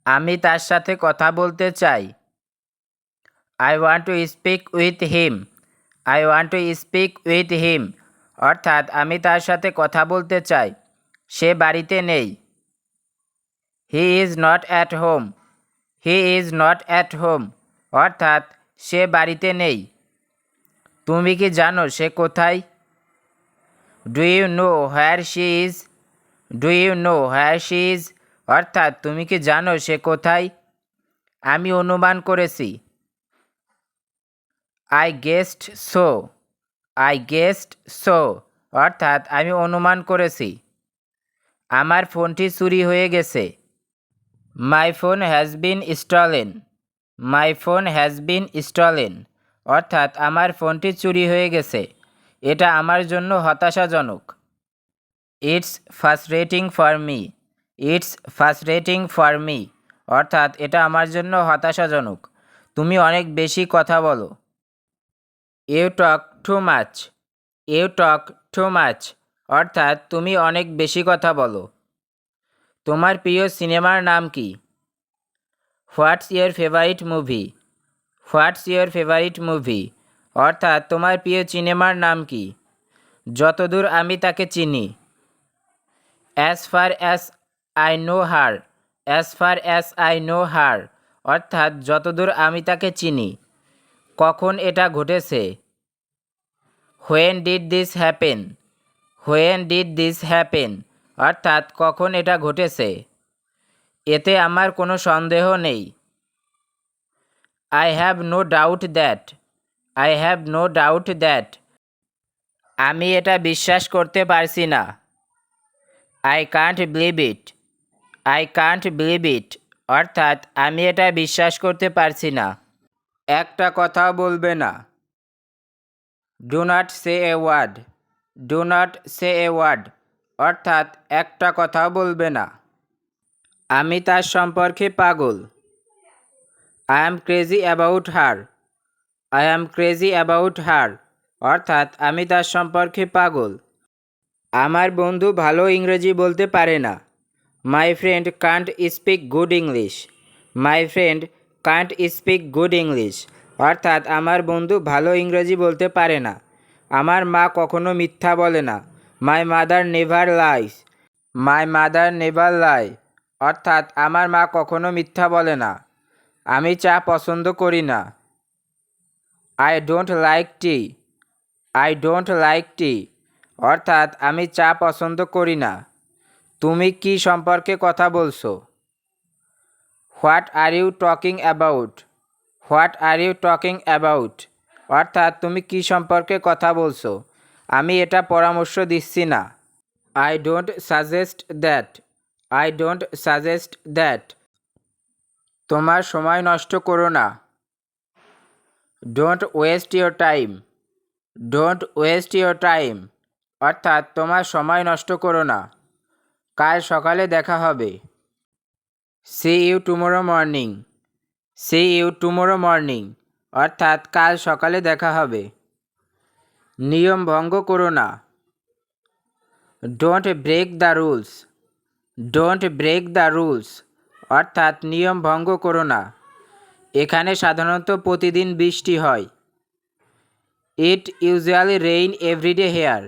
আমি তার সাথে কথা বলতে চাই। I want to speak with him. I want to speak with him অর্থাৎ আমি তার সাথে কথা বলতে চাই। সে বাড়িতে নেই। He is not at home. He is not at home অর্থাৎ সে বাড়িতে নেই। তুমি কি জানো সে কোথায়? Do you know where she is. Do you know where she is অর্থাৎ তুমি কি জানো সে কোথায়? আমি অনুমান করেছি। I guessed so. I guessed so অর্থাৎ আমি অনুমান করেছি। আমার ফোনটি চুরি হয়ে গেছে। My phone has been stolen. My phone has been stolen অর্থাৎ আমার ফোনটি চুরি হয়ে গেছে। এটা আমার জন্য হতাশাজনক। It's frustrating for me. It's frustrating for me অর্থাৎ এটা আমার জন্য হতাশাজনক। তুমি অনেক বেশি কথা বলো। You talk too much. You talk too much অর্থাৎ তুমি অনেক বেশি কথা বলো। তোমার প্রিয় সিনেমার নাম কি? What's your favourite movie. What's your favourite movie অর্থাৎ তোমার প্রিয় সিনেমার নাম কি? যতদূর আমি তাকে চিনি। As far as I know her. As far as I know her অর্থাৎ যতদূর আমি তাকে চিনি। কখন এটা ঘটেছে? When did this happen. When did this happen অর্থাৎ কখন এটা ঘটেছে। এতে আমার কোনো সন্দেহ নেই। I have no doubt that. I have no doubt that আমি এটা বিশ্বাস করতে পারছি না। I can't believe it. I can't believe it অর্থাৎ আমি এটা বিশ্বাস করতে পারছি না। একটা কথাও বলবে না। Do not say a word. Do not say a word অর্থাৎ একটা কথাও বলবে না। আমি তার সম্পর্কে পাগল। I am crazy about her. I am crazy about her অর্থাৎ আমি তার সম্পর্কে পাগল। আমার বন্ধু ভালো ইংরেজি বলতে পারে না। My friend Kant speak good English. My friend Kant speak good English অর্থাৎ আমার বন্ধু ভালো ইংরেজি বলতে পারে না। আমার মা কখনো মিথ্যা বলে না। My mother never lies. My mother never lie অর্থাৎ আমার মা কখনো মিথ্যা বলে না। আমি চা পছন্দ করি না। I don't like tea. I don't like tea অর্থাৎ আমি চা পছন্দ করি না। তুমি কি সম্পর্কে কথা বলছো? What are you talking about. What are you talking about অর্থাৎ তুমি কি সম্পর্কে কথা বলছো? আমি এটা পরামর্শ দিচ্ছি না। I don't suggest that. I don't suggest that তোমার সময় নষ্ট করো না। Don't waste your time. Don't waste your time অর্থাৎ তোমার সময় নষ্ট করো না। কাল সকালে দেখা হবে। See you tomorrow morning. See you tomorrow morning অর্থাৎ কাল সকালে দেখা হবে। নিয়ম ভঙ্গ করো না। Don't break the rules. Don't break the rules অর্থাৎ নিয়ম ভঙ্গ করো না। এখানে সাধারণত প্রতিদিন বৃষ্টি হয়। ইট ইউজুয়ালি রেইন এভরিডে হেয়ার।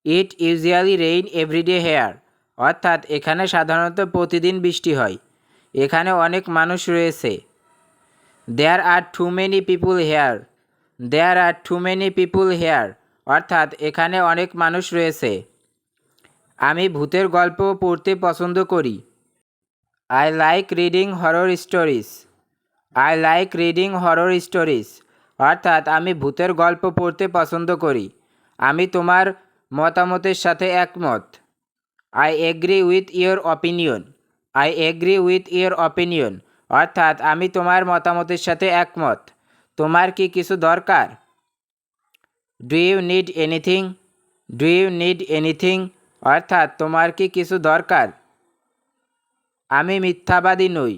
ইট ইউজুয়ালি রেইন এভরিডে হেয়ার অর্থাৎ এখানে সাধারণত প্রতিদিন বৃষ্টি হয়। এখানে অনেক মানুষ রয়েছে। দেয়ার আর টু মেনি পিপুল হেয়ার। দেয়ার আর টু মেনি পিপুল হেয়ার অর্থাৎ এখানে অনেক মানুষ রয়েছে। আমি ভূতের গল্প পড়তে পছন্দ করি। I like reading horror stories. I like reading horror stories অর্থাৎ আমি ভূতের গল্প পড়তে পছন্দ করি। আমি তোমার মতামতের সাথে একমত। I agree with your opinion. I agree with your opinion অর্থাৎ আমি তোমার মতামতের সাথে একমত। তোমার কি কিছু দরকার? Do you need anything. Do you need anything অর্থাৎ তোমার কি কিছু দরকার? আমি মিথ্যাবাদী নই।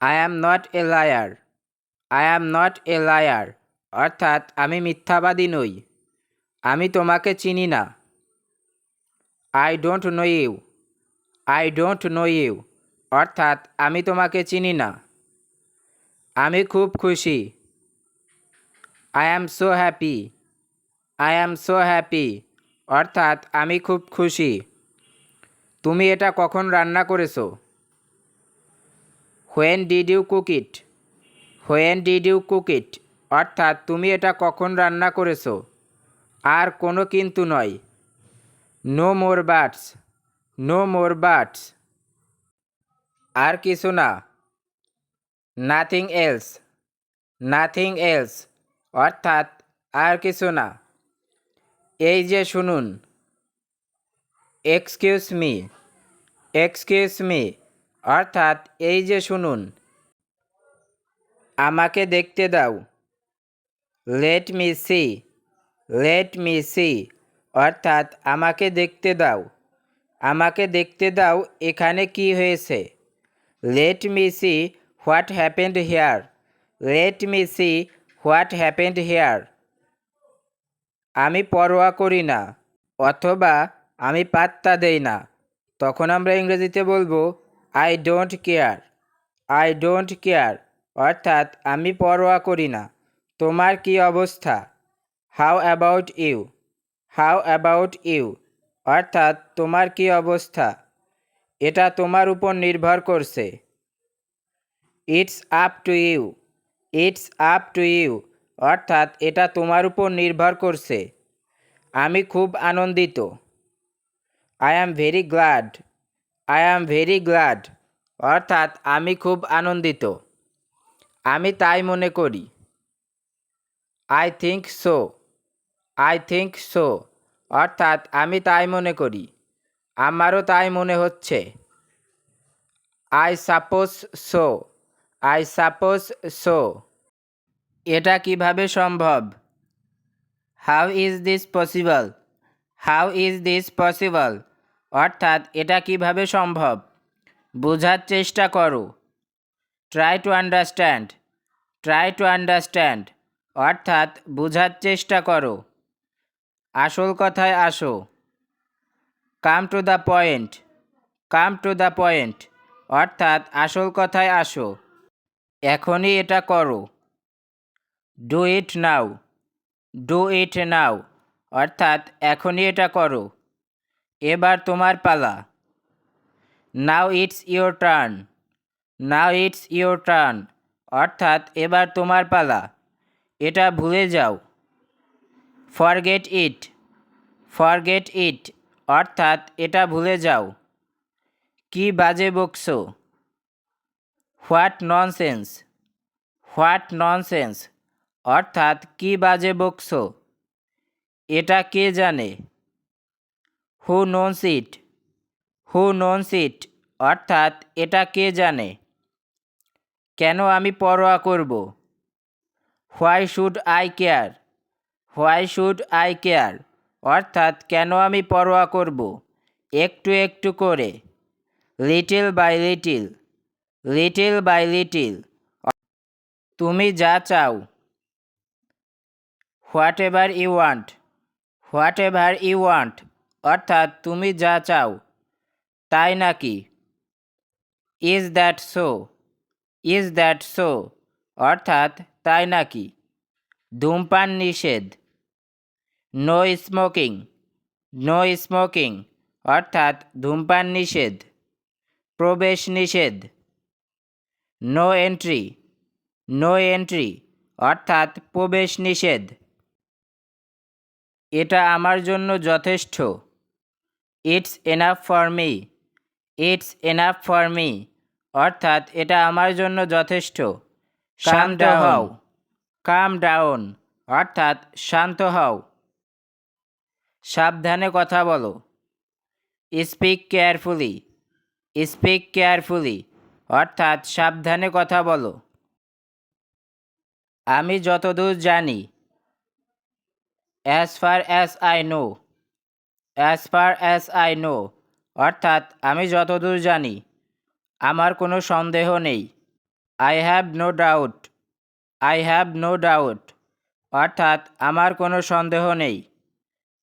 I am not a liar. I am not a liar অর্থাৎ আমি মিথ্যাবাদী নই। আমি তোমাকে চিনি না। I don't know you. I don't know you অর্থাৎ আমি তোমাকে চিনি না। আমি খুব খুশি। I am so happy. I am so happy অর্থাৎ আমি খুব খুশি। তুমি এটা কখন রান্না করেছো? When did you cook it? When did you cook it অর্থাৎ তুমি এটা কখন রান্না করেছো? আর কোনো কিন্তু নয়। No more বাটস। নো মোর বাটস আর কিছু না। Nothing else. নাথিং এলস অর্থাৎ আর কিছু না। এই যে শুনুন। Excuse me. এক্সকিউজ মি অর্থাৎ এই যে শুনুন। আমাকে দেখতে দাও। Let me see. Let me see অর্থাৎ আমাকে দেখতে দাও। আমাকে দেখতে দাও এখানে কি হয়েছে। Let me see what happened here. Let me see what happened here. আমি পরোয়া করি না অথবা আমি পাত্তা দেই না, তখন আমরা ইংরেজিতে বলবো I don't care. I don't care অর্থাৎ আমি পরোয়া করি না। তোমার কি অবস্থা? How about you. How about you অর্থাৎ তোমার কি অবস্থা? এটা তোমার উপর নির্ভর করছে। It's up to you. It's up to you অর্থাৎ এটা তোমার উপর নির্ভর করছে। আমি খুব আনন্দিত। I am very glad. I am very glad অর্থাৎ আমি খুব আনন্দিত। আমি তাই মনে করি। I think so. I think so অর্থাৎ আমি তাই মনে করি। আমারও তাই মনে হচ্ছে। I suppose so. I suppose so এটা কিভাবে সম্ভব? How is this possible. How is this possible অর্থাৎ এটা কিভাবে সম্ভব? বোঝার চেষ্টা করো। Try to understand. Try to understand অর্থাৎ বোঝার চেষ্টা করো। আসল কথায় আসো। Come to the point. Come to the point অর্থাৎ আসল কথায় আসো। এখনই এটা করো। Do it now. Do it নাও অর্থাৎ এখনই এটা করো। এবার তোমার পালা। Now it's your turn. Now it's your turn অর্থাৎ এবার তোমার পালা। এটা ভুলে যাও। Forget it. ফরগেট ইট অর্থাৎ এটা ভুলে যাও। কি বাজে বকছো? What nonsense. হোয়াট ননসেন্স অর্থাৎ কি বাজে বকছো। এটা কে জানে? হু নোনস ইট। হু নোনস ইট অর্থাৎ এটা কে জানে। কেন আমি পরোয়া করব? Why should I care. Why should I care অর্থাৎ কেন আমি পরোয়া করব। একটু একটু করে। Little by little. Little by little তুমি যা চাও। Whatever you want. Whatever you want অর্থাৎ তুমি যা চাও। তাই নাকি? Is that so. Is that so অর্থাৎ তাই নাকি? ধূমপান নিষেধ। No smoking. নো স্মোকিং অর্থাৎ ধূমপান নিষেধ। প্রবেশ নিষেধ। No entry. নো এন্ট্রি অর্থাৎ প্রবেশ নিষেধ। এটা আমার জন্য যথেষ্ট। It's enough for me. It's enough for me অর্থাৎ এটা আমার জন্য যথেষ্ট। শান্ত হও। কাম ডাউন অর্থাৎ শান্ত হও। সাবধানে কথা বলো। Speak carefully. স্পিক কেয়ারফুলি অর্থাৎ সাবধানে কথা বলো। আমি যতদূর জানি। As far as I know. As far as I know অর্থাৎ আমি যতদূর জানি। আমার কোনো সন্দেহ নেই। I have no doubt. I have no doubt অর্থাৎ আমার কোনো সন্দেহ নেই।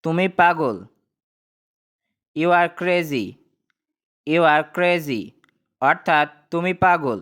তুমি পাগল। You are crazy. You are crazy অর্থাৎ তুমি পাগল।